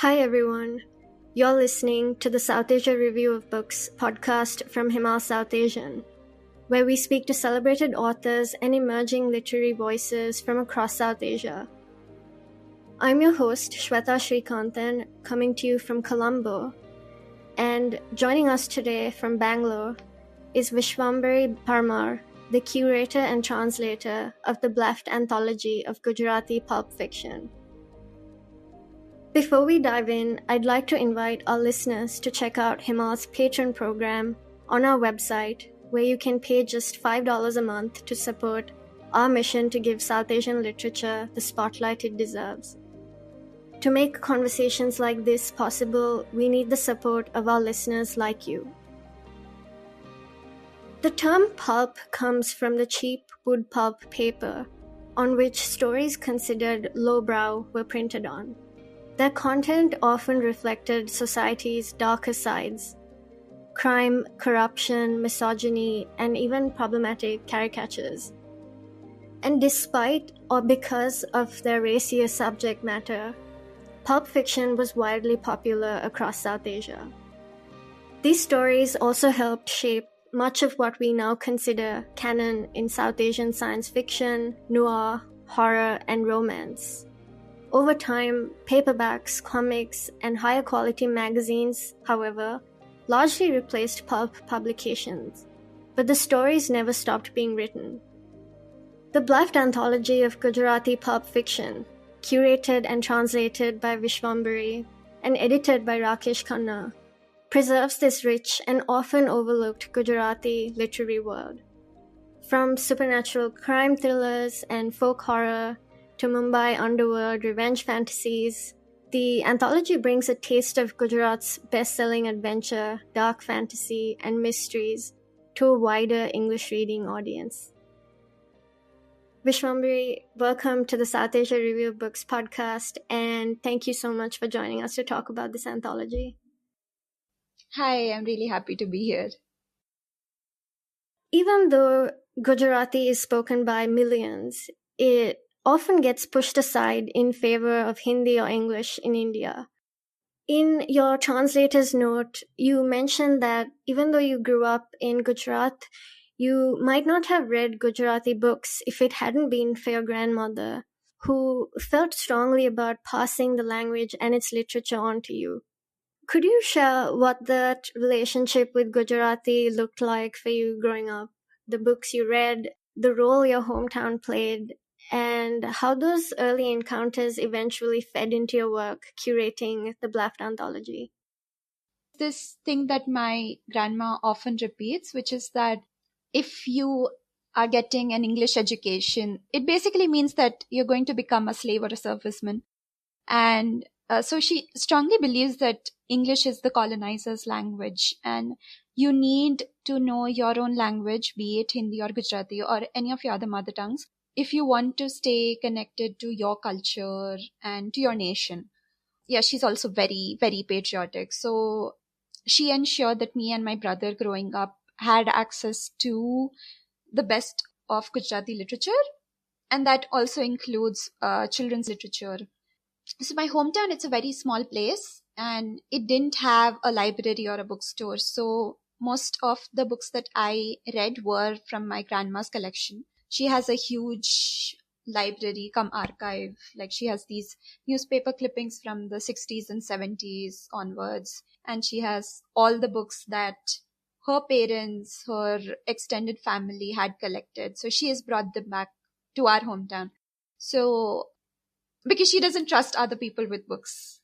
Hi everyone. You're listening to the Southasia Review of Books podcast from Himal, Southasian, where we speak to celebrated authors and emerging literary voices from across South Asia. I'm your host, Shweta Srikanthan, coming to you from Colombo, and joining us today from Bangalore is Vishwambhari Parmar, the curator and translator of the Blaft Anthology of Gujarati pulp fiction. Before we dive in, I'd like to invite our listeners to check out Himal's Patreon program on our website, where you can pay just $5 a month to support our mission to give South Asian literature the spotlight it deserves. To make conversations like this possible, we need the support of our listeners like you. The term pulp comes from the cheap wood pulp paper on which stories considered lowbrow were printed on. Their content often reflected society's darker sides: crime, corruption, misogyny, and even problematic caricatures. And despite or because of their racier subject matter, pulp fiction was widely popular across South Asia. These stories also helped shape much of what we now consider canon in South Asian science fiction, noir, horror, and romance. Over time, paperbacks, comics, and higher quality magazines, however, largely replaced pulp publications, but the stories never stopped being written. The Blaft Anthology of Gujarati pulp fiction, curated and translated by Vishwambhari and edited by Rakesh Khanna, preserves this rich and often overlooked Gujarati literary world. From supernatural crime thrillers and folk horror to Mumbai underworld revenge fantasies, the anthology brings a taste of Gujarat's best-selling adventure, dark fantasy, and mysteries to a wider English-reading audience. Vishwambhari, welcome to the Southasia Review of Books podcast, and thank you so much for joining us to talk about this anthology. Hi, I'm really happy to be here. Even though Gujarati is spoken by millions, it often gets pushed aside in favor of Hindi or English in India. In your translator's note, you mentioned that even though you grew up in Gujarat, you might not have read Gujarati books if it hadn't been for your grandmother, who felt strongly about passing the language and its literature on to you. Could you share what that relationship with Gujarati looked like for you growing up? The books you read, the role your hometown played, and how those early encounters eventually fed into your work curating the Blaft Anthology. This thing that my grandma often repeats, which is that if you are getting an English education, it basically means that you're going to become a slave or a serviceman. And so she strongly believes that English is the colonizer's language, and you need to know your own language, be it Hindi or Gujarati or any of your other mother tongues, if you want to stay connected to your culture and to your nation. Yeah, she's also very, very patriotic. So she ensured that me and my brother growing up had access to the best of Gujarati literature, and that also includes children's literature. So my hometown, it's a very small place, and it didn't have a library or a bookstore. So most of the books that I read were from my grandma's collection. She has a huge library come archive. Like, she has these newspaper clippings from the 60s and 70s onwards. And she has all the books that her parents, her extended family had collected. So she has brought them back to our hometown. So, because she doesn't trust other people with books.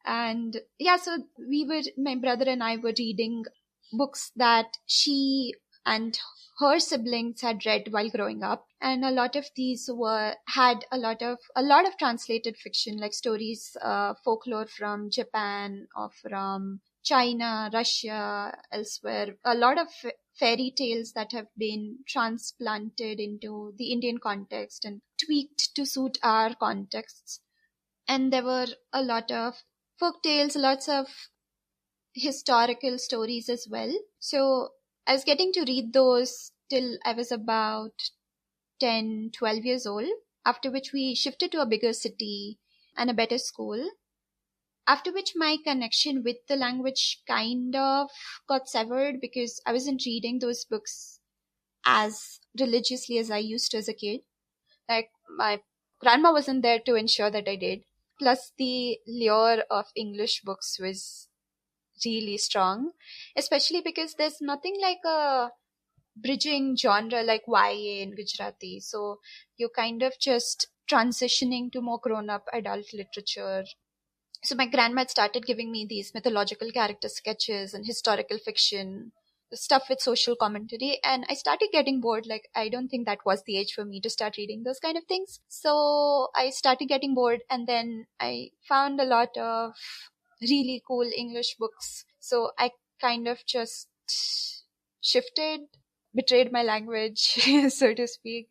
And yeah, so my brother and I were reading books that she and her siblings had read while growing up, and a lot of these had a lot of translated fiction, like stories, folklore from Japan or from China, Russia, elsewhere. A lot of fairy tales that have been transplanted into the Indian context and tweaked to suit our contexts. And there were a lot of folk tales, lots of historical stories as well. So I was getting to read those till I was about 10, 12 years old, after which we shifted to a bigger city and a better school. After which my connection with the language kind of got severed because I wasn't reading those books as religiously as I used to as a kid. Like, my grandma wasn't there to ensure that I did. Plus, the lure of English books was really strong, especially because there's nothing like a bridging genre like YA in Gujarati. So you're kind of just transitioning to more grown up adult literature. So my grandma had started giving me these mythological character sketches and historical fiction stuff with social commentary, and I started getting bored. Like, I don't think that was the age for me to start reading those kind of things. So I started getting bored, and then I found a lot of really cool English books. So I kind of just shifted, betrayed my language, so to speak.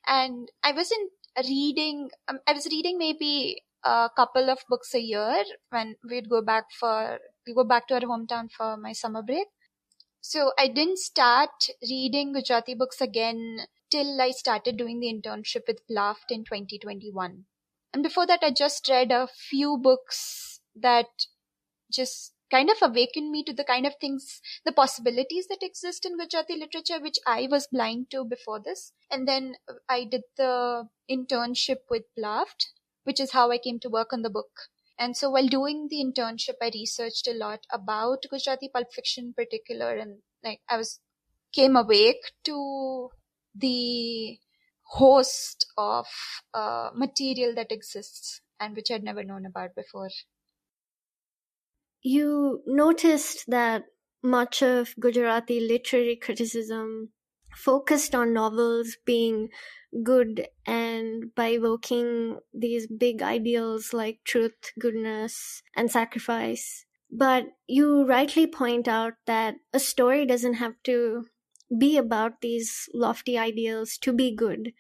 And I wasn't reading, I was reading maybe a couple of books a year when we go back to our hometown for my summer break. So I didn't start reading Gujarati books again till I started doing the internship with Blaft in 2021. And before that, I just read a few books that just kind of awakened me to the kind of things, the possibilities that exist in Gujarati literature, which I was blind to before this. And then I did the internship with Blaft, which is how I came to work on the book. And so while doing the internship, I researched a lot about Gujarati pulp fiction in particular. And like, came awake to the host of material that exists and which I'd never known about before. You noticed that much of Gujarati literary criticism focused on novels being good and by evoking these big ideals like truth, goodness, and sacrifice. But you rightly point out that a story doesn't have to be about these lofty ideals to be good.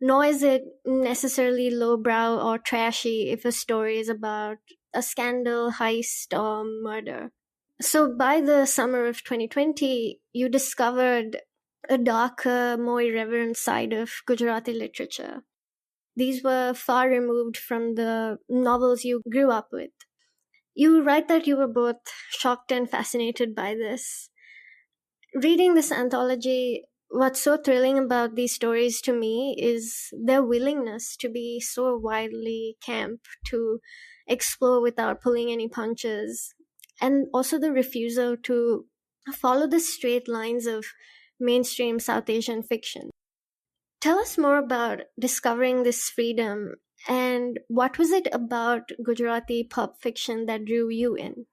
Nor is it necessarily lowbrow or trashy if a story is about a scandal, heist, or murder. So by the summer of 2020, you discovered a darker, more irreverent side of Gujarati literature. These were far removed from the novels you grew up with. You write that you were both shocked and fascinated by this. Reading this anthology, what's so thrilling about these stories to me is their willingness to be so wildly camp, to explore without pulling any punches, and also the refusal to follow the straight lines of mainstream South Asian fiction. Tell us more about discovering this freedom, and what was it about Gujarati pulp fiction that drew you in?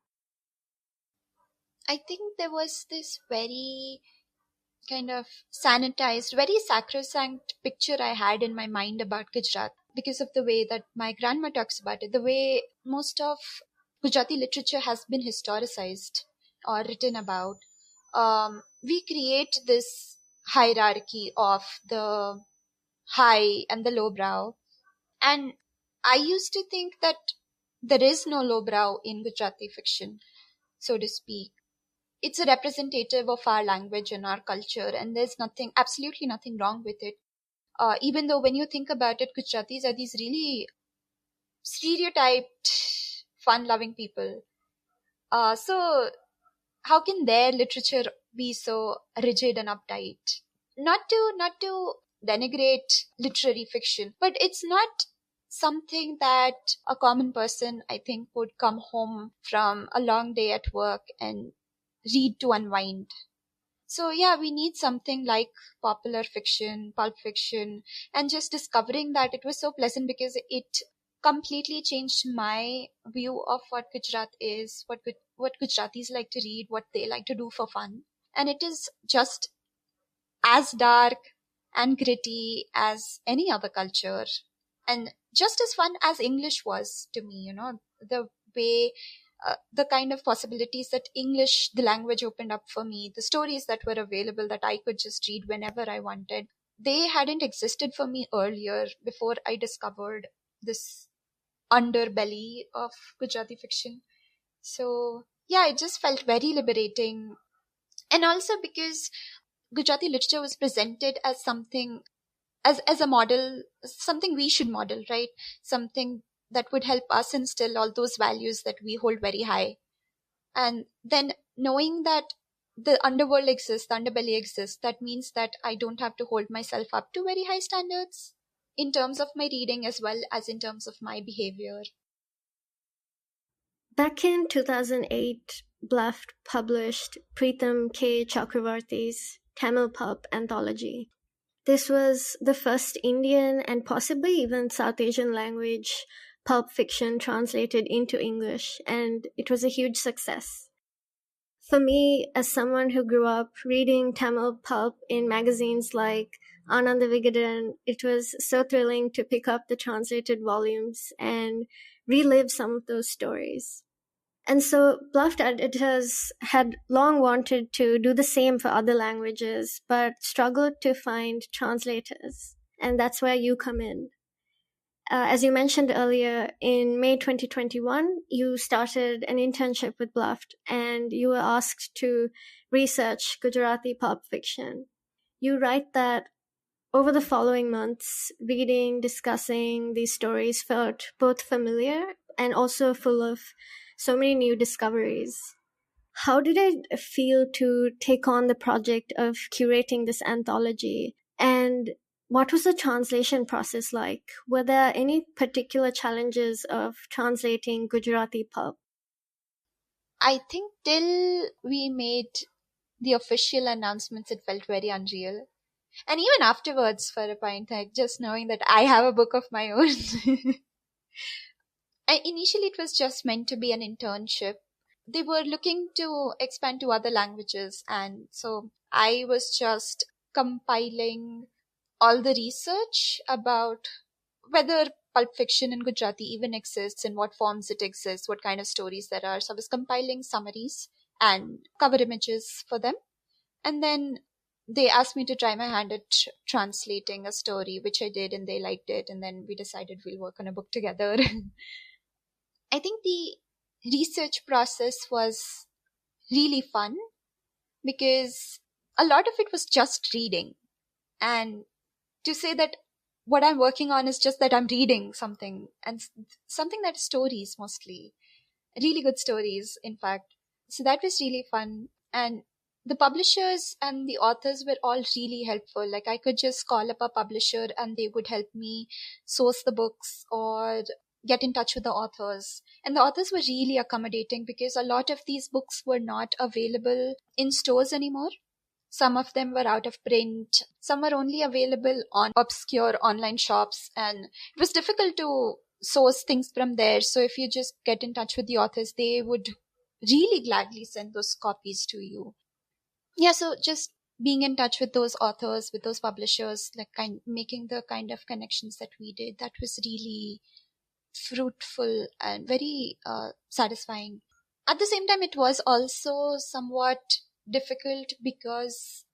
I think there was this very kind of sanitized, very sacrosanct picture I had in my mind about Gujarat because of the way that my grandma talks about it, the way most of Gujarati literature has been historicized or written about. We create this hierarchy of the high and the lowbrow. And I used to think that there is no lowbrow in Gujarati fiction, so to speak. It's a representative of our language and our culture, and there's absolutely nothing wrong with it. Even though when you think about it, Gujaratis are these really stereotyped, fun-loving people. So how can their literature be so rigid and uptight? Not to denigrate literary fiction, but it's not something that a common person, I think, would come home from a long day at work and read to unwind. So yeah, we need something like popular fiction, pulp fiction, and just discovering that it was so pleasant because it completely changed my view of what Gujarat is, what Gujaratis like to read, what they like to do for fun. And it is just as dark and gritty as any other culture, and just as fun as English was to me. The way, the kind of possibilities that English, the language, opened up for me, the stories that were available that I could just read whenever I wanted, they hadn't existed for me earlier before I discovered this underbelly of Gujarati fiction. So yeah, it just felt very liberating. And also because Gujarati literature was presented as something, as a model, something we should model, right? Something that would help us instill all those values that we hold very high. And then knowing that the underworld exists, the underbelly exists, that means that I don't have to hold myself up to very high standards in terms of my reading as well as in terms of my behavior. Back in 2008, Blaft published Pritham K. Chakravarti's Tamil pulp anthology. This was the first Indian and possibly even South Asian language pulp fiction translated into English, and it was a huge success. For me, as someone who grew up reading Tamil pulp in magazines like Ananda Vigadan, it was so thrilling to pick up the translated volumes and relive some of those stories. And so Blaft editors had long wanted to do the same for other languages, but struggled to find translators. And that's where you come in. As you mentioned earlier, in May 2021, you started an internship with Blaft, and you were asked to research Gujarati pulp fiction. You write that over the following months, reading, discussing these stories felt both familiar and also full of so many new discoveries. How did it feel to take on the project of curating this anthology? And what was the translation process like? Were there any particular challenges of translating Gujarati pulp? I think till we made the official announcements, it felt very unreal. And even afterwards, for a point, like just knowing that I have a book of my own. Initially, it was just meant to be an internship. They were looking to expand to other languages. And so I was just compiling all the research about whether pulp fiction in Gujarati even exists, in what forms it exists, what kind of stories there are. So I was compiling summaries and cover images for them. And then they asked me to try my hand at translating a story, which I did, and they liked it. And then we decided we'll work on a book together. I think the research process was really fun because a lot of it was just reading. And to say that what I'm working on is just that I'm reading something, and something that is stories mostly, really good stories, in fact. So that was really fun. And the publishers and the authors were all really helpful. Like I could just call up a publisher and they would help me source the books or get in touch with the authors. And the authors were really accommodating because a lot of these books were not available in stores anymore. Some of them were out of print. Some were only available on obscure online shops. And it was difficult to source things from there. So if you just get in touch with the authors, they would really gladly send those copies to you. Yeah, so just being in touch with those authors, with those publishers, like making the kind of connections that we did, that was really fruitful and very satisfying. At the same time, it was also somewhat difficult because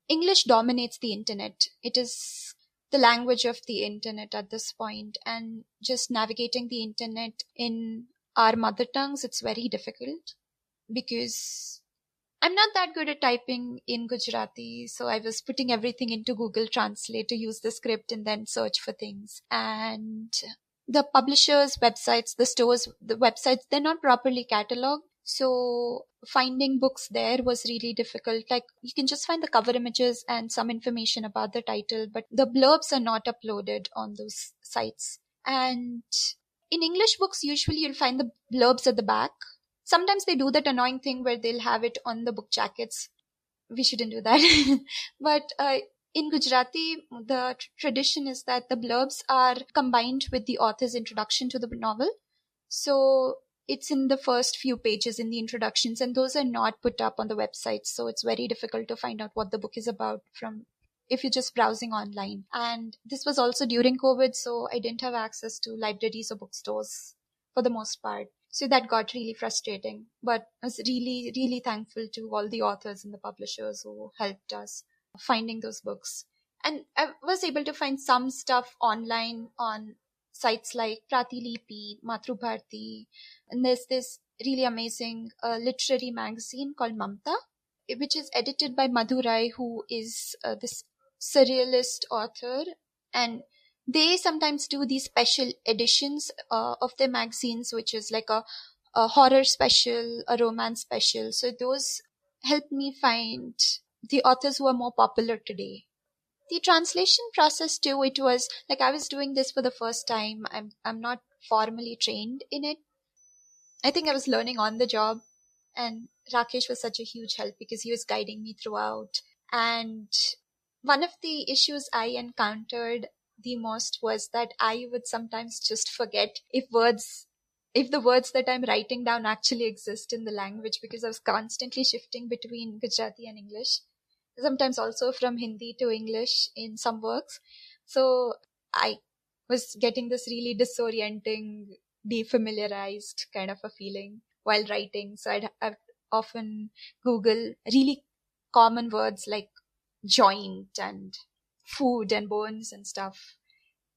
English dominates the internet. It is the language of the internet at this point, and just navigating the internet in our mother tongues, it's very difficult because I'm not that good at typing in Gujarati, so I was putting everything into Google Translate to use the script and then search for things. And the publishers' websites, the stores, the websites, they're not properly cataloged. So finding books there was really difficult. Like you can just find the cover images and some information about the title, but the blurbs are not uploaded on those sites. And in English books, usually you'll find the blurbs at the back. Sometimes they do that annoying thing where they'll have it on the book jackets. We shouldn't do that. But in Gujarati, the tradition is that the blurbs are combined with the author's introduction to the novel. So it's in the first few pages in the introductions, and those are not put up on the website. So it's very difficult to find out what the book is about from if you're just browsing online. And this was also during COVID, so I didn't have access to libraries or bookstores for the most part. So that got really frustrating, but I was really, really thankful to all the authors and the publishers who helped us finding those books. And I was able to find some stuff online on sites like Pratilipi, Matrubharti, and there's this really amazing literary magazine called Mamta, which is edited by Madhu Rai, who is this surrealist author. And they sometimes do these special editions of their magazines, which is like a horror special, a romance special. So those help me find the authors who are more popular today. The translation process too, it was like I was doing this for the first time. I'm not formally trained in it. I think I was learning on the job, and Rakesh was such a huge help because he was guiding me throughout. And one of the issues I encountered the most was that I would sometimes just forget if the words that I'm writing down actually exist in the language, because I was constantly shifting between Gujarati and English, sometimes also from Hindi to English in some works. So I was getting this really disorienting, defamiliarized kind of a feeling while writing. So I'd often Google really common words like joint and food and bones and stuff,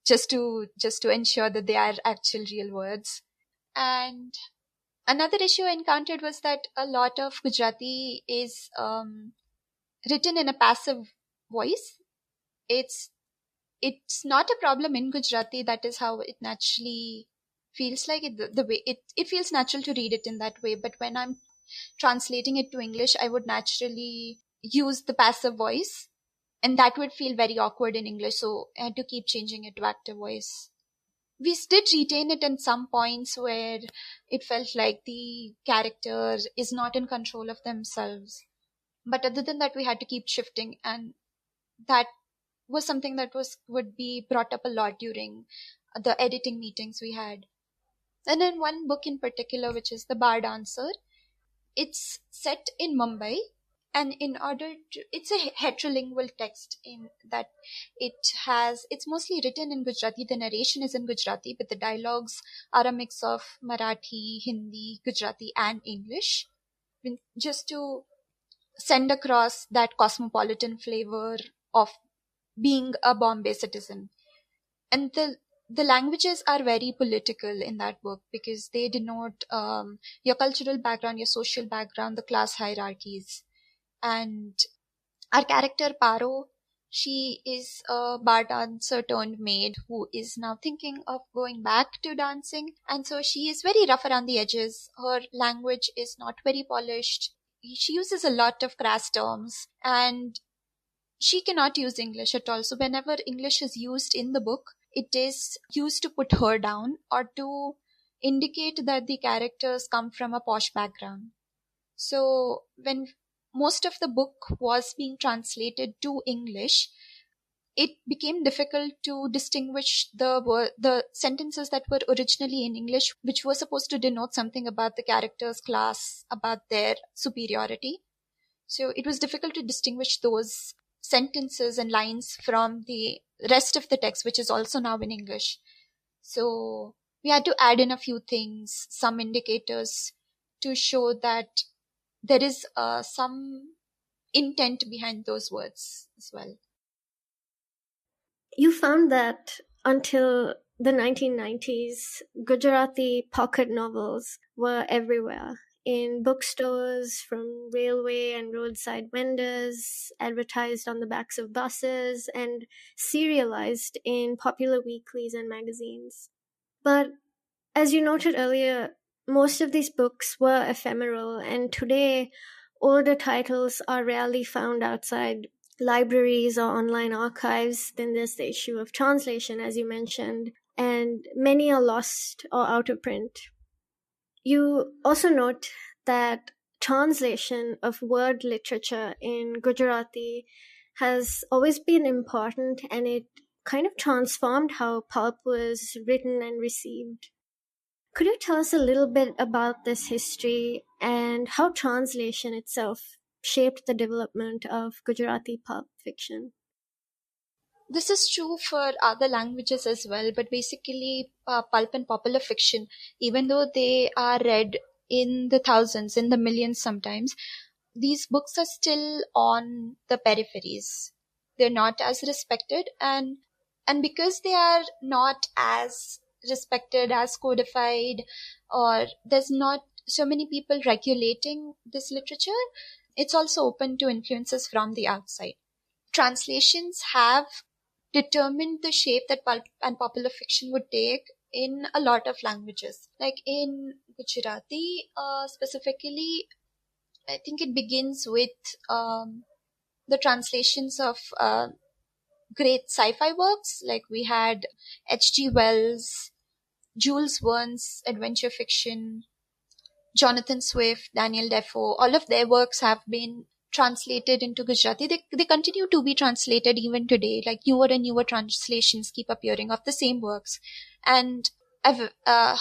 just to ensure that they are actual real words. And another issue I encountered was that a lot of Gujarati is written in a passive voice. It's not a problem in Gujarati. That is how it naturally feels like it. The way it feels natural to read it in that way. But when I'm translating it to English, I would naturally use the passive voice, and that would feel very awkward in English. So I had to keep changing it to active voice. We did retain it in some points where it felt like the character is not in control of themselves. But other than that, we had to keep shifting, and that was something that would be brought up a lot during the editing meetings we had. And in one book in particular, which is The Bar Dancer, it's set in Mumbai, and it's a heterolingual text in that it's mostly written in Gujarati. The narration is in Gujarati, but the dialogues are a mix of Marathi, Hindi, Gujarati, and English, just to send across that cosmopolitan flavor of being a Bombay citizen. And the languages are very political in that book, because they denote your cultural background, your social background, the class hierarchies. And our character Paro, she is a bar dancer turned maid who is now thinking of going back to dancing. And so she is very rough around the edges. Her language is not very polished. She uses a lot of crass terms, and she cannot use English at all. So whenever English is used in the book, it is used to put her down or to indicate that the characters come from a posh background. So when most of the book was being translated to English, it became difficult to distinguish the sentences that were originally in English, which were supposed to denote something about the character's class, about their superiority. So it was difficult to distinguish those sentences and lines from the rest of the text, which is also now in English. So we had to add in a few things, some indicators to show that there is some intent behind those words as well. You found that until the 1990s, Gujarati pocket novels were everywhere, in bookstores, from railway and roadside vendors, advertised on the backs of buses, and serialized in popular weeklies and magazines. But as you noted earlier, most of these books were ephemeral, and today older titles are rarely found outside libraries or online archives. Then there's the issue of translation, as you mentioned, and many are lost or out of print. You also note that translation of word literature in Gujarati has always been important, and it kind of transformed how pulp was written and received. Could you tell us a little bit about this history and how translation itself shaped the development of Gujarati pulp fiction? This is true for other languages as well, but basically pulp and popular fiction, even though they are read in the thousands, in the millions sometimes, these books are still on the peripheries. They're not as respected, and because they are not as respected, as codified, or there's not so many people regulating this literature, it's also open to influences from the outside. Translations have determined the shape that pulp and popular fiction would take in a lot of languages. Like in Gujarati, specifically, I think it begins with the translations of great sci-fi works. Like we had H.G. Wells, Jules Verne's adventure fiction, Jonathan Swift, Daniel Defoe. All of their works have been translated into Gujarati. They continue to be translated even today. Like newer and newer translations keep appearing of the same works. And I've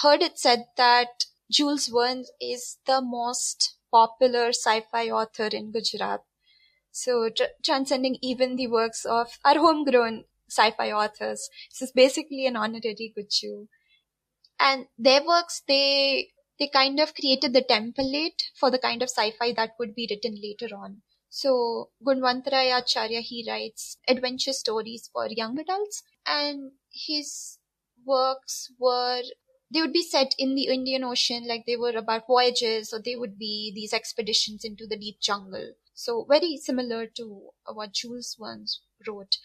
heard it said that Jules Verne is the most popular sci-fi author in Gujarat. So transcending even the works of our homegrown sci-fi authors. This is basically an honorary Guju. And their works, they kind of created the template for the kind of sci-fi that would be written later on. So Gunwantaraya Acharya, he writes adventure stories for young adults, and his works they would be set in the Indian Ocean, like they were about voyages, or they would be these expeditions into the deep jungle. So very similar to what Jules once wrote.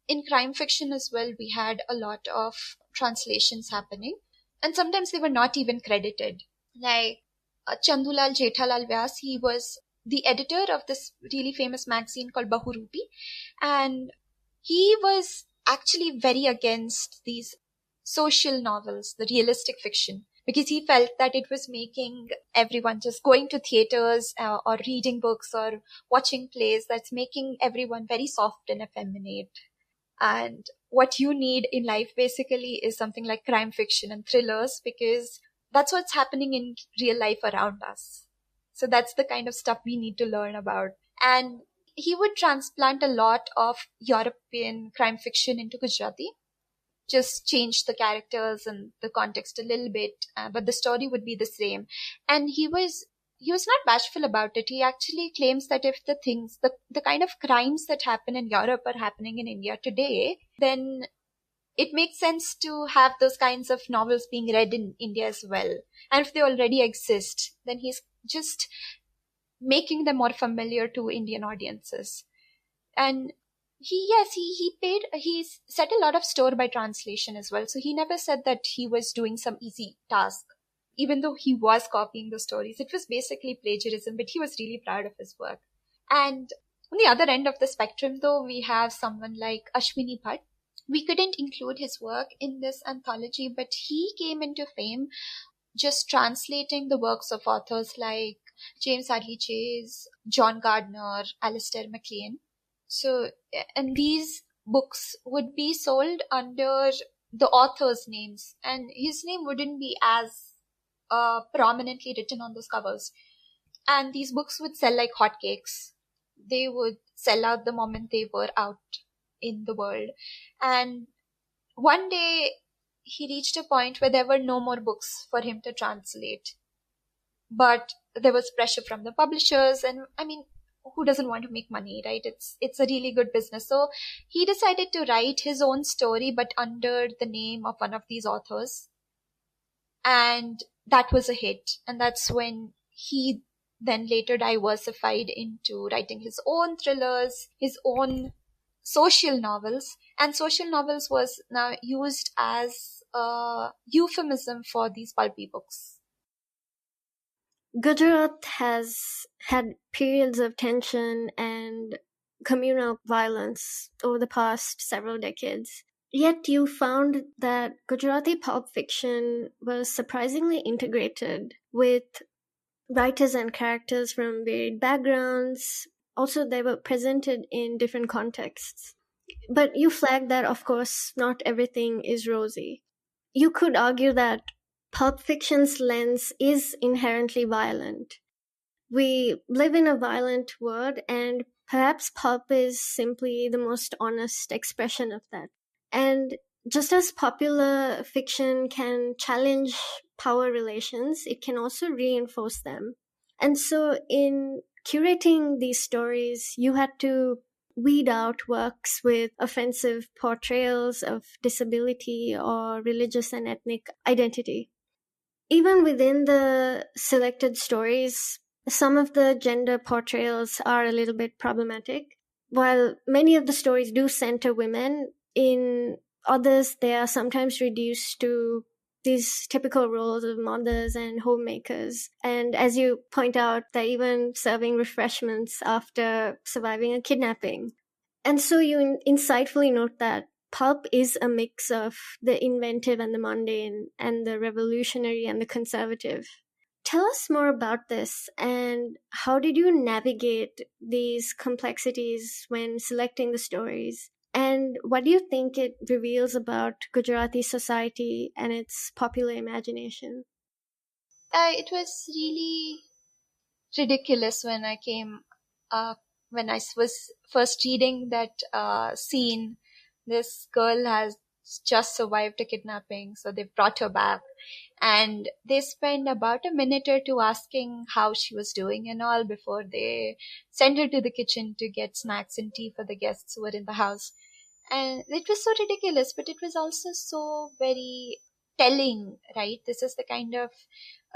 In crime fiction as well, we had a lot of translations happening, and sometimes they were not even credited. Like Chandulal Jethalal Vyas, he was the editor of this really famous magazine called Bahurupi, and he was actually very against these social novels, the realistic fiction, because he felt that it was making everyone just going to theaters or reading books or watching plays, that's making everyone very soft and effeminate. And what you need in life basically is something like crime fiction and thrillers, because that's what's happening in real life around us. So that's the kind of stuff we need to learn about. And he would transplant a lot of European crime fiction into Gujarati, just change the characters and the context a little bit, but the story would be the same. And he was not bashful about it. He actually claims that if the kind of crimes that happen in Europe are happening in India today, then it makes sense to have those kinds of novels being read in India as well. And if they already exist, then he's just making them more familiar to Indian audiences. And he set a lot of store by translation as well. So he never said that he was doing some easy task. Even though he was copying the stories, it was basically plagiarism, but he was really proud of his work. And on the other end of the spectrum, though, we have someone like Ashwini Bhatt. We couldn't include his work in this anthology, but he came into fame just translating the works of authors like James Hadley Chase, John Gardner, Alistair MacLean. So, and these books would be sold under the author's names, and his name wouldn't be as prominently written on those covers. And these books would sell like hotcakes. They would sell out the moment they were out in the world. And one day he reached a point where there were no more books for him to translate. But there was pressure from the publishers, and I mean, who doesn't want to make money, right? It's a really good business. So he decided to write his own story, but under the name of one of these authors. And that was a hit. And that's when he then later diversified into writing his own thrillers, his own social novels. And social novels was now used as a euphemism for these pulpy books. Gujarat has had periods of tension and communal violence over the past several decades. Yet you found that Gujarati pulp fiction was surprisingly integrated with writers and characters from varied backgrounds. Also, they were presented in different contexts. But you flagged that, of course, not everything is rosy. You could argue that pulp fiction's lens is inherently violent. We live in a violent world, and perhaps pulp is simply the most honest expression of that. And just as popular fiction can challenge power relations, it can also reinforce them. And so in curating these stories, you had to weed out works with offensive portrayals of disability or religious and ethnic identity. Even within the selected stories, some of the gender portrayals are a little bit problematic. While many of the stories do center women, In others, they are sometimes reduced to these typical roles of mothers and homemakers. And as you point out, they're even serving refreshments after surviving a kidnapping. And so you insightfully note that pulp is a mix of the inventive and the mundane, and the revolutionary and the conservative. Tell us more about this, and how did you navigate these complexities when selecting the stories? And what do you think it reveals about Gujarati society and its popular imagination? It was really ridiculous when I came, when I was first reading that scene. This girl has just survived a kidnapping, so they brought her back. And they spent about a minute or two asking how she was doing and all before they sent her to the kitchen to get snacks and tea for the guests who were in the house. And it was so ridiculous, but it was also so very telling, right? This is the kind of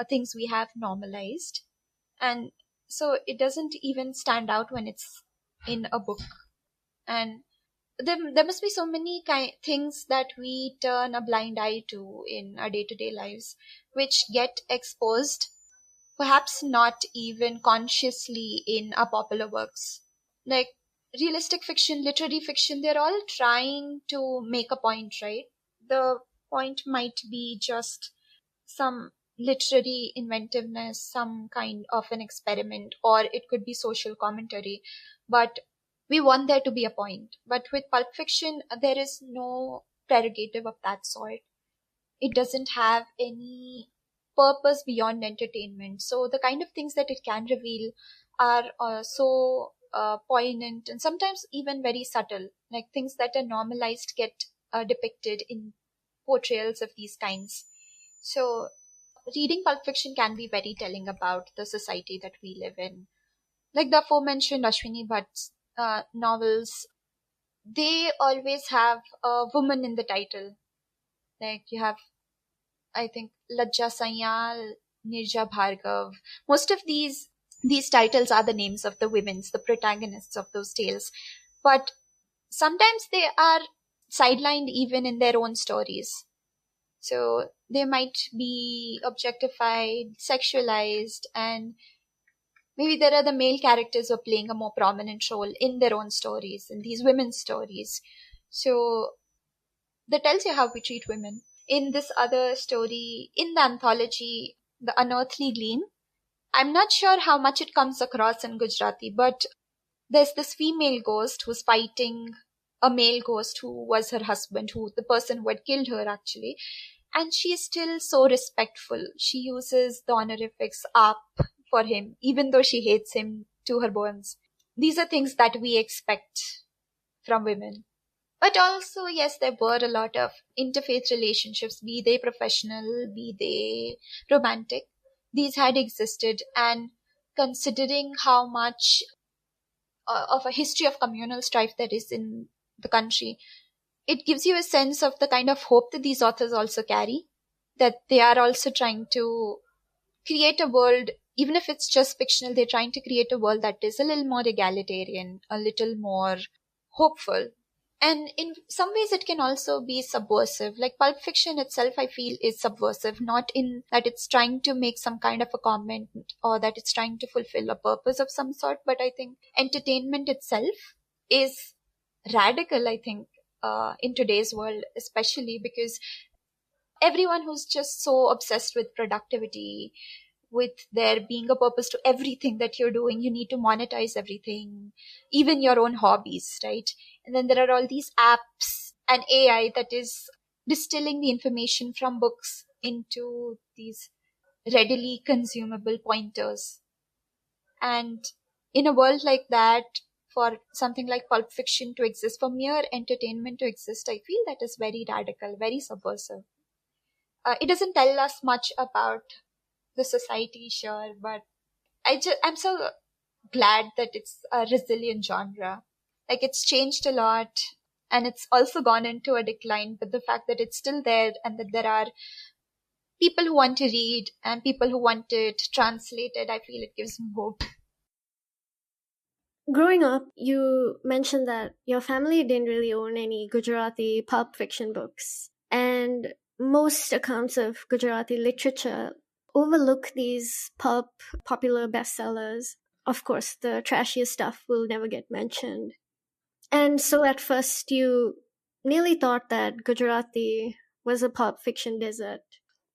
things we have normalized. And so it doesn't even stand out when it's in a book. And there must be so many things that we turn a blind eye to in our day-to-day lives, which get exposed, perhaps not even consciously, in our popular works. Like realistic fiction, literary fiction, they're all trying to make a point, right? The point might be just some literary inventiveness, some kind of an experiment, or it could be social commentary. But we want there to be a point. But with pulp fiction, there is no prerogative of that sort. It doesn't have any purpose beyond entertainment. So the kind of things that it can reveal are so poignant and sometimes even very subtle, like things that are normalized get depicted in portrayals of these kinds. So reading pulp fiction can be very telling about the society that we live in. Like the aforementioned Ashwini Bhatt's novels, they always have a woman in the title. Like you have, I think, Lajja Sanyal, Nirja Bhargav. Most of these titles are the names of the women's, the protagonists of those tales. But sometimes they are sidelined even in their own stories. So they might be objectified, sexualized, and maybe there are the male characters who are playing a more prominent role in their own stories, in these women's stories. So that tells you how we treat women. In this other story, in the anthology, The Unearthly Gleam, I'm not sure how much it comes across in Gujarati, but there's this female ghost who's fighting a male ghost who was her husband, who the person who had killed her actually. And she is still so respectful. She uses the honorifics up for him, even though she hates him to her bones. These are things that we expect from women. But also, yes, there were a lot of interfaith relationships, be they professional, be they romantic. These had existed, and considering how much of a history of communal strife there is in the country, it gives you a sense of the kind of hope that these authors also carry, that they are also trying to create a world, even if it's just fictional, they're trying to create a world that is a little more egalitarian, a little more hopeful. And in some ways, it can also be subversive. Like pulp fiction itself, I feel, is subversive, not in that it's trying to make some kind of a comment or that it's trying to fulfill a purpose of some sort. But I think entertainment itself is radical, I think, in today's world, especially because everyone who's just so obsessed with productivity, with there being a purpose to everything that you're doing, you need to monetize everything, even your own hobbies, right? And then there are all these apps and AI that is distilling the information from books into these readily consumable pointers. And in a world like that, for something like pulp fiction to exist, for mere entertainment to exist, I feel that is very radical, very subversive. It doesn't tell us much about the society, sure, but I'm so glad that it's a resilient genre. Like it's changed a lot and it's also gone into a decline, but the fact that it's still there and that there are people who want to read and people who want it translated, I feel it gives me hope. Growing up, you mentioned that your family didn't really own any Gujarati pulp fiction books. And most accounts of Gujarati literature overlook these pulp popular bestsellers. Of course, the trashiest stuff will never get mentioned. And so at first, you nearly thought that Gujarati was a pulp fiction desert.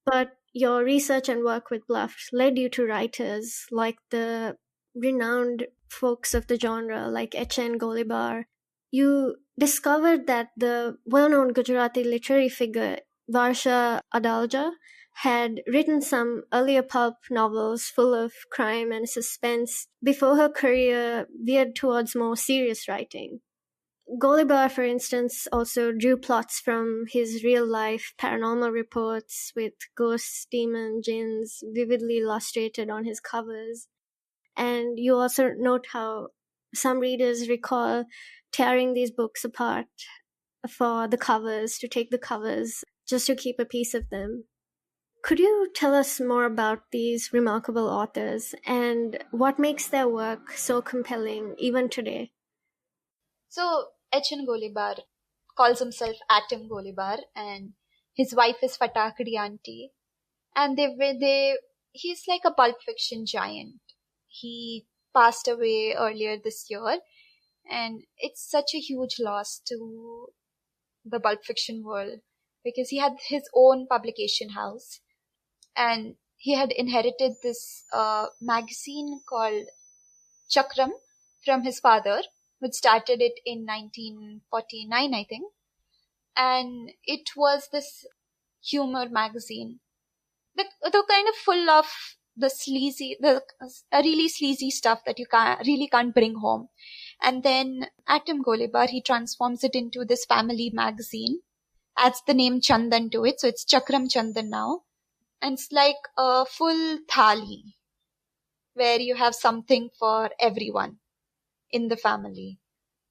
But your research and work with Blaft led you to writers like the renowned folks of the genre, like H.N. Golibar. You discovered that the well known Gujarati literary figure Varsha Adalja had written some earlier pulp novels full of crime and suspense before her career veered towards more serious writing. Golibar, for instance, also drew plots from his real life paranormal reports with ghosts, demons, jinns vividly illustrated on his covers. And you also note how some readers recall tearing these books apart for the covers, to take the covers, just to keep a piece of them. Could you tell us more about these remarkable authors and what makes their work so compelling even today? So H.N. Golibar calls himself Atom Golibar, and his wife is Fatakdi Auntie. And he's like a pulp fiction giant. He passed away earlier this year, and it's such a huge loss to the pulp fiction world because he had his own publication house, and he had inherited this magazine called Chakram from his father, which started it in 1949, I think. And it was this humor magazine, the kind of full of the really sleazy stuff that you can't bring home. And then Atom Golibar, he transforms it into this family magazine, adds the name Chandan to it, so it's Chakram Chandan now. And it's like a full thali where you have something for everyone in the family.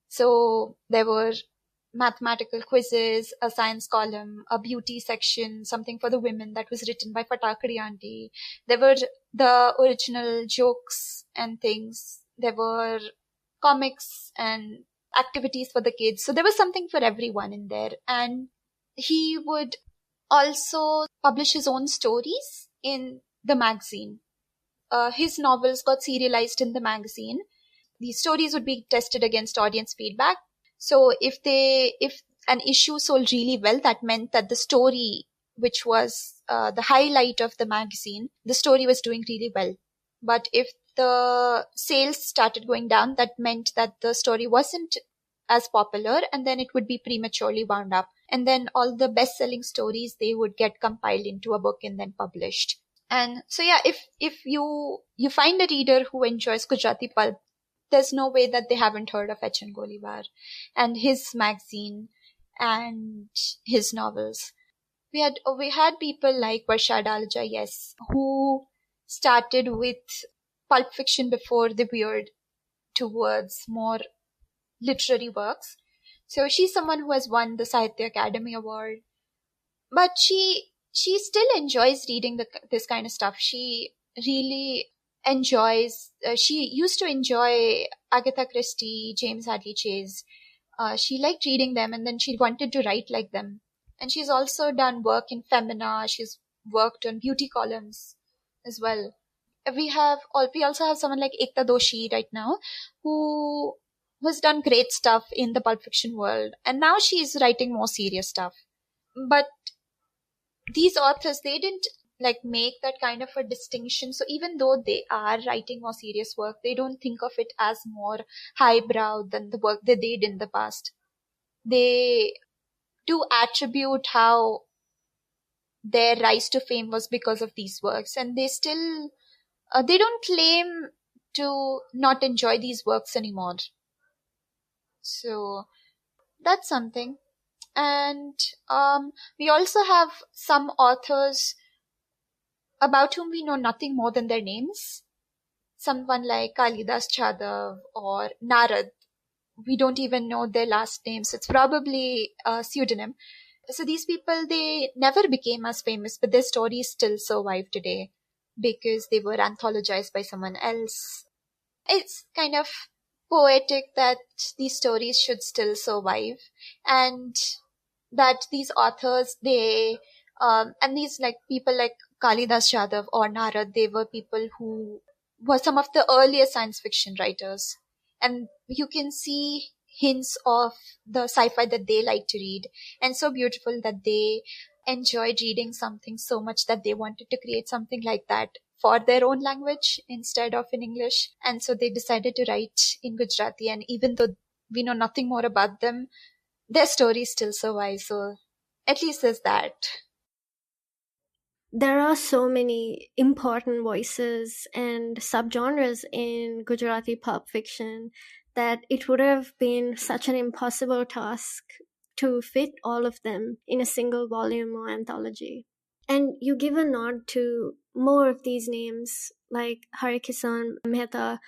So there were mathematical quizzes, a science column, a beauty section, something for the women that was written by Fatakri Auntie. There were the original jokes and things. There were comics and activities for the kids. So there was something for everyone in there. And he would also publish his own stories in the magazine. His novels got serialized in the magazine. These stories would be tested against audience feedback. So if an issue sold really well, that meant that the story, which was the highlight of the magazine, the story was doing really well. But if the sales started going down, that meant that the story wasn't as popular, and then it would be prematurely wound up. And then all the best-selling stories, they would get compiled into a book and then published. And so yeah, if you find a reader who enjoys Gujarati pulp, there's no way that they haven't heard of H.N. Golibar and his magazine and his novels. We had people like Varsha Dalja, yes, who started with pulp fiction before they veered towards more literary works. So she's someone who has won the Sahitya Academy Award, but she still enjoys reading this kind of stuff. She really enjoys, she used to enjoy Agatha Christie, James Hadley Chase. She liked reading them, and then she wanted to write like them. And she's also done work in Femina. She's worked on beauty columns as well. We also have someone like Ekta Doshi right now, who has done great stuff in the pulp fiction world. And now she's writing more serious stuff. But these authors, they didn't make that kind of a distinction. So even though they are writing more serious work, they don't think of it as more highbrow than the work they did in the past. They do attribute how their rise to fame was because of these works, and they still they don't claim to not enjoy these works anymore. So that's something. And we also have some authors about whom we know nothing more than their names. Someone like Kalidas Chadav or Narad. We don't even know their last names. It's probably a pseudonym. So these people, they never became as famous, but their stories still survive today because they were anthologized by someone else. It's kind of poetic that these stories should still survive, and that these authors, they and these like people like Kalidas Yadav or Narad, they were people who were some of the earliest science fiction writers, and you can see hints of the sci-fi that they like to read, and so beautiful that they enjoyed reading something so much that they wanted to create something like that for their own language instead of in English. And so they decided to write in Gujarati, and even though we know nothing more about them, their stories still survive. So at least there's that. There are so many important voices and subgenres in Gujarati pulp fiction that it would have been such an impossible task to fit all of them in a single volume or anthology. And you give a nod to more of these names, like Harikisan Mehta,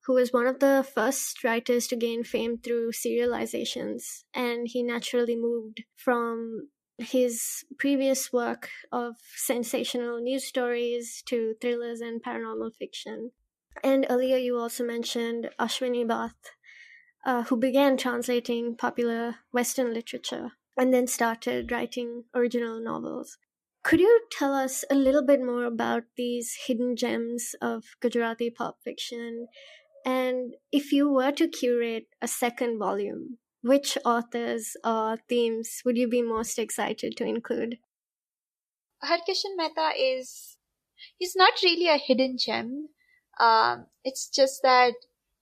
who was one of the first writers to gain fame through serializations, and he naturally moved from his previous work of sensational news stories to thrillers and paranormal fiction. And earlier you also mentioned Ashwini Bath, who began translating popular Western literature and then started writing original novels. Could you tell us a little bit more about these hidden gems of Gujarati pulp fiction? And if you were to curate a second volume, which authors or themes would you be most excited to include? Harkishan Mehta he's not really a hidden gem. It's just that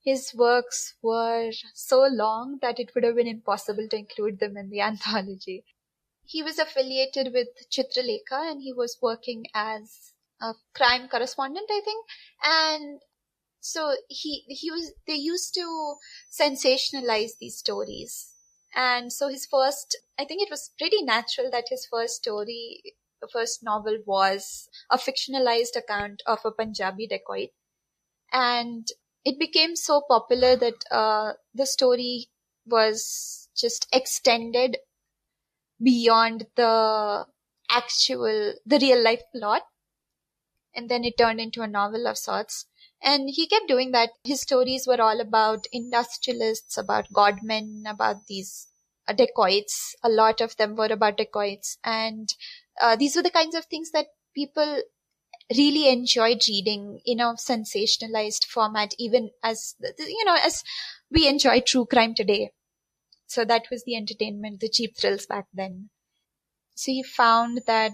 his works were so long that it would have been impossible to include them in the anthology. He was affiliated with Chitralekha, and he was working as a crime correspondent, I think. And so they used to sensationalize these stories. And so I think it was pretty natural that his first story, the first novel, was a fictionalized account of a Punjabi dacoit. And it became so popular that the story was just extended beyond the real life plot. And then it turned into a novel of sorts. And he kept doing that. His stories were all about industrialists, about godmen, about these dacoits. A lot of them were about dacoits. And these were the kinds of things that people really enjoyed reading in a sensationalized format, even as we enjoy true crime today. So that was the entertainment, the cheap thrills back then. So he found that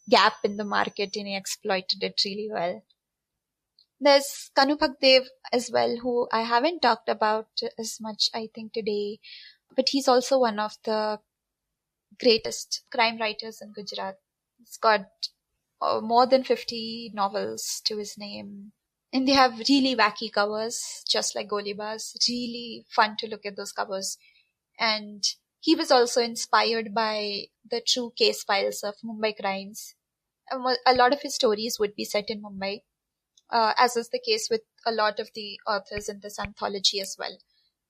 gap in the market and he exploited it really well. There's Kanu Bhagdev as well, who I haven't talked about as much, I think, today. But he's also one of the greatest crime writers in Gujarat. He's got more than 50 novels to his name. And they have really wacky covers, just like Golibars. Really fun to look at those covers. And he was also inspired by the true case files of Mumbai crimes. And a lot of his stories would be set in Mumbai, as is the case with a lot of the authors in this anthology as well.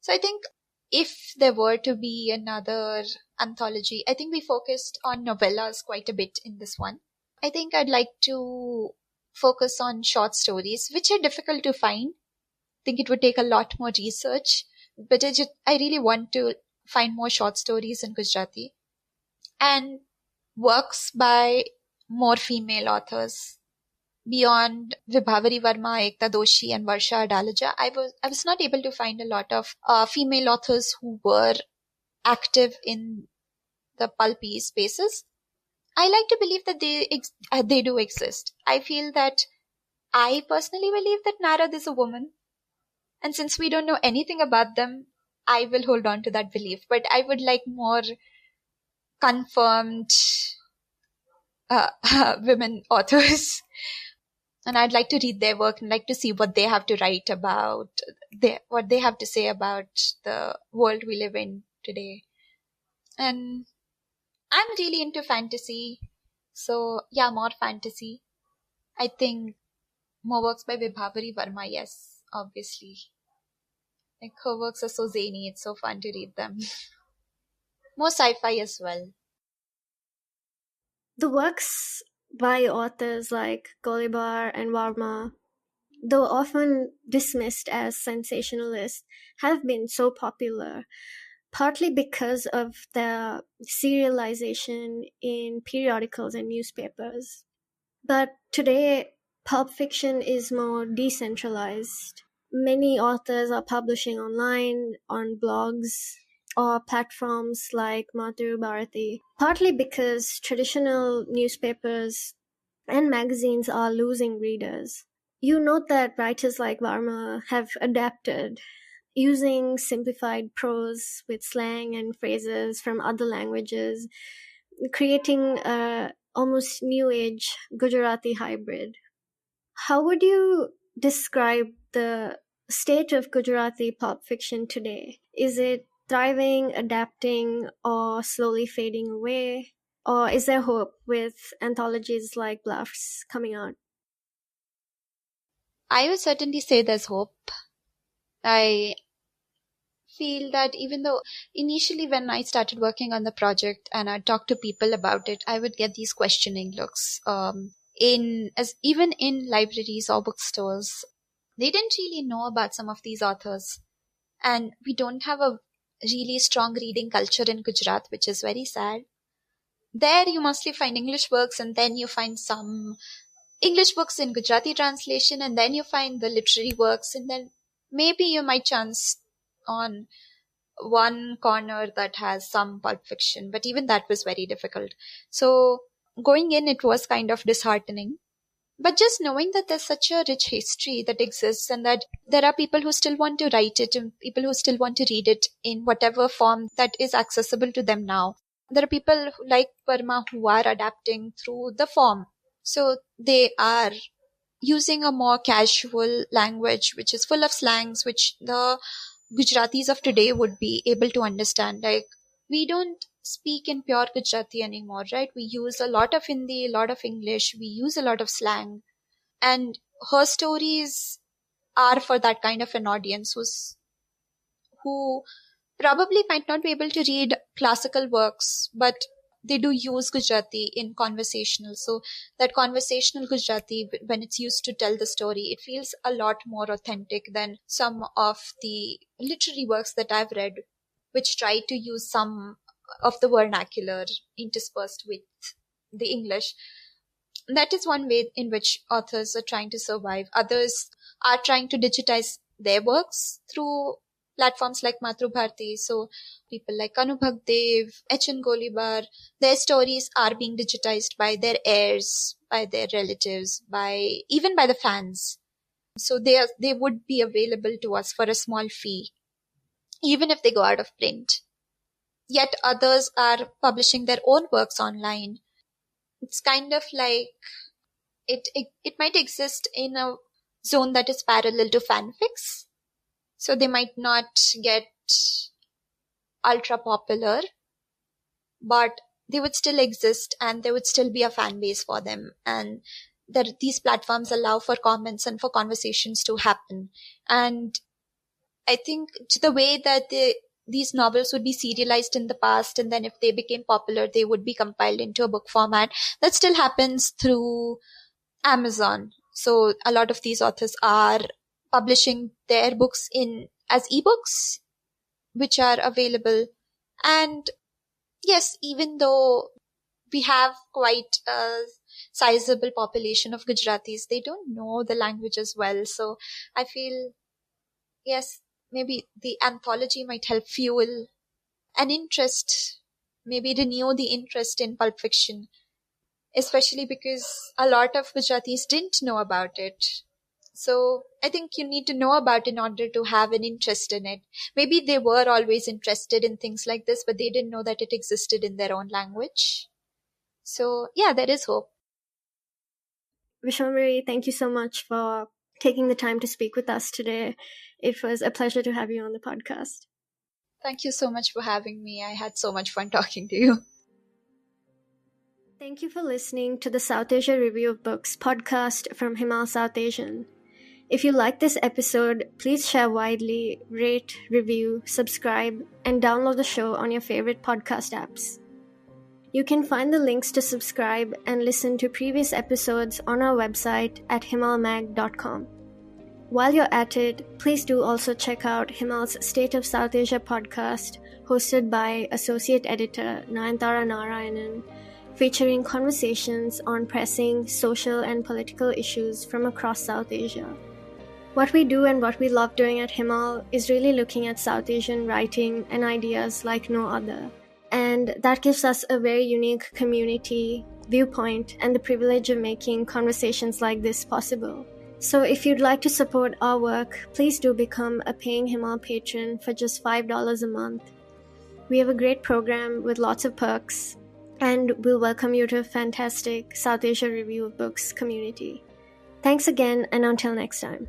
So I think if there were to be another anthology, I think we focused on novellas quite a bit in this one. I think I'd like to focus on short stories, which are difficult to find. I think it would take a lot more research, but I really want to find more short stories in Gujarati and works by more female authors. Beyond Vibhavari Verma, Ekta Doshi and Varsha Adalaja, I was not able to find a lot of female authors who were active in the pulpy spaces. I like to believe that they do exist. I personally believe that Narad is a woman. And since we don't know anything about them, I will hold on to that belief. But I would like more confirmed women authors. And I'd like to read their work and like to see what they have to write about, what they have to say about the world we live in today. And I'm really into fantasy. So yeah, more fantasy. I think more works by Vibhavari Verma, yes, obviously. Like her works are so zany, it's so fun to read them. More sci-fi as well. The works by authors like Golibar and Varma though often dismissed as sensationalist, have been so popular, partly because of the serialization in periodicals and newspapers. But today, pulp fiction is more decentralized. Many authors are publishing online, on blogs, or platforms like Bharati, partly because traditional newspapers and magazines are losing readers. You note that writers like Varma have adapted, using simplified prose with slang and phrases from other languages, creating a almost new age Gujarati hybrid. How would you describe the state of Gujarati pulp fiction today? Is it thriving, adapting, or slowly fading away? Or is there hope with anthologies like Blaft's coming out? I would certainly say there's hope. I feel that even though initially when I started working on the project and I talked to people about it, I would get these questioning looks. Even in libraries or bookstores, they didn't really know about some of these authors. And we don't have a really strong reading culture in Gujarat, which is very sad. There you mostly find English works, and then you find some English books in Gujarati translation, and then you find the literary works, and then maybe you might chance on one corner that has some pulp fiction, but even that was very difficult. So going in, it was kind of disheartening. But just knowing that there's such a rich history that exists and that there are people who still want to write it and people who still want to read it in whatever form that is accessible to them now. There are people like Parma who are adapting through the form. So they are using a more casual language, which is full of slangs, which the Gujaratis of today would be able to understand. Like, we don't speak in pure Gujarati anymore, right? We use a lot of Hindi, a lot of English, we use a lot of slang. And her stories are for that kind of an audience who probably might not be able to read classical works, but they do use Gujarati in conversational. So that conversational Gujarati, when it's used to tell the story, it feels a lot more authentic than some of the literary works that I've read, which try to use some of the vernacular interspersed with the English. That is one way in which authors are trying to survive. Others are trying to digitize their works through platforms like Bharati. So people like Kanu Bhagdev, H.N. Golibar, their stories are being digitized by their heirs, by their relatives, even by the fans. So they would be available to us for a small fee, even if they go out of print. Yet others are publishing their own works online. It's kind of like it might exist in a zone that is parallel to fanfics. So they might not get ultra popular, but they would still exist and there would still be a fan base for them. And these platforms allow for comments and for conversations to happen. And I think the way that these novels would be serialized in the past, and then if they became popular, they would be compiled into a book format. That still happens through Amazon. So a lot of these authors are publishing their books as ebooks, which are available. And yes, even though we have quite a sizable population of Gujaratis, they don't know the language as well. So I feel, yes, maybe the anthology might help fuel an interest, maybe renew the interest in pulp fiction, especially because a lot of Gujaratis didn't know about it. So I think you need to know about it in order to have an interest in it. Maybe they were always interested in things like this, but they didn't know that it existed in their own language. So yeah, there is hope. Vishwambhari, thank you so much for taking the time to speak with us today. It was a pleasure to have you on the podcast. Thank you so much for having me. I had so much fun talking to you. Thank you for listening to the Southasia Review of Books podcast from Himal South Asian. If you like this episode, please share widely, rate, review, subscribe, and download the show on your favorite podcast apps. You can find the links to subscribe and listen to previous episodes on our website at himalmag.com. While you're at it, please do also check out Himal's State of South Asia podcast, hosted by Associate Editor Nayanthara Narayanan, featuring conversations on pressing social and political issues from across South Asia. What we do and what we love doing at Himal is really looking at South Asian writing and ideas like no other. And that gives us a very unique community, viewpoint, and the privilege of making conversations like this possible. So if you'd like to support our work, please do become a paying Himal patron for just $5 a month. We have a great program with lots of perks, and we'll welcome you to a fantastic Southasia Review of Books community. Thanks again, and until next time.